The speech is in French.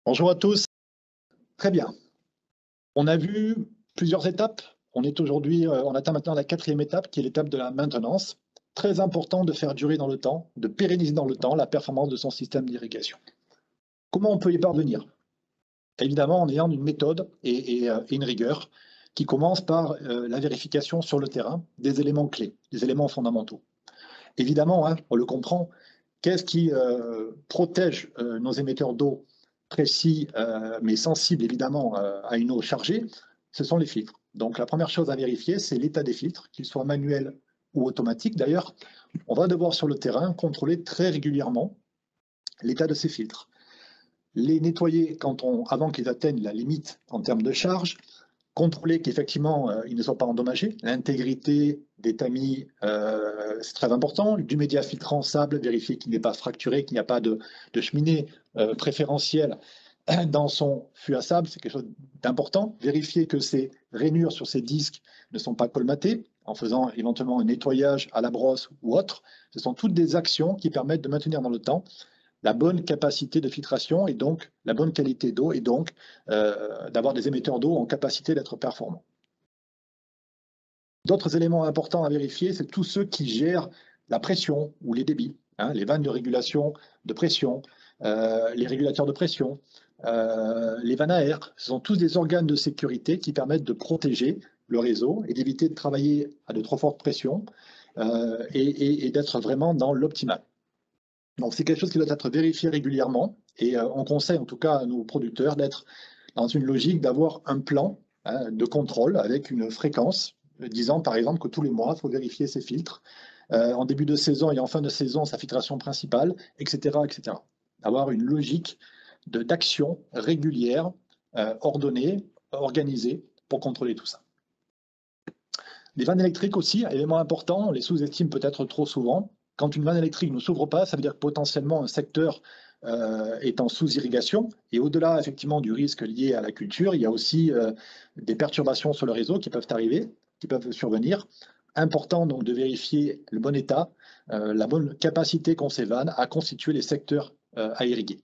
Bonjour à tous. Très bien. On a vu plusieurs étapes. On atteint maintenant la quatrième étape qui est l'étape de la maintenance. Très important de faire durer dans le temps, de pérenniser dans le temps la performance de son système d'irrigation. Comment on peut y parvenir? Évidemment en ayant une méthode et une rigueur qui commence par la vérification sur le terrain des éléments clés, des éléments fondamentaux. Évidemment, hein, on le comprend, qu'est-ce qui protège nos émetteurs d'eau précis, mais sensibles évidemment à une eau chargée? Ce sont les filtres. Donc la première chose à vérifier, c'est l'état des filtres, qu'ils soient manuels ou automatiques. D'ailleurs, on va devoir sur le terrain contrôler très régulièrement l'état de ces filtres. Les nettoyer avant qu'ils atteignent la limite en termes de charge, contrôler qu'effectivement, ils ne soient pas endommagés. L'intégrité des tamis, c'est très important. Du média filtrant sable, vérifier qu'il n'est pas fracturé, qu'il n'y a pas de cheminée préférentielle dans son fût à sable, c'est quelque chose d'important. Vérifier que ces rainures sur ces disques ne sont pas colmatées en faisant éventuellement un nettoyage à la brosse ou autre. Ce sont toutes des actions qui permettent de maintenir dans le temps la bonne capacité de filtration et donc la bonne qualité d'eau et donc d'avoir des émetteurs d'eau en capacité d'être performants. D'autres éléments importants à vérifier, c'est tous ceux qui gèrent la pression ou les débits, hein, les vannes de régulation de pression, les régulateurs de pression, les vannes à air. Ce sont tous des organes de sécurité qui permettent de protéger le réseau et d'éviter de travailler à de trop forte pression et d'être vraiment dans l'optimal. Donc c'est quelque chose qui doit être vérifié régulièrement et on conseille en tout cas à nos producteurs d'être dans une logique d'avoir un plan, hein, de contrôle avec une fréquence, disant par exemple que tous les mois, il faut vérifier ses filtres, en début de saison et en fin de saison, sa filtration principale, et cetera, et cetera. Avoir une logique d'action régulière, ordonnée, organisée pour contrôler tout ça. Les vannes électriques aussi, élément important, on les sous-estime peut-être trop souvent. Quand une vanne électrique ne s'ouvre pas, ça veut dire que potentiellement un secteur est en sous-irrigation. Et au-delà effectivement du risque lié à la culture, il y a aussi des perturbations sur le réseau qui peuvent arriver, qui peuvent survenir. Important donc de vérifier le bon état, la bonne capacité qu'ont ces vannes à constituer les secteurs à irriguer.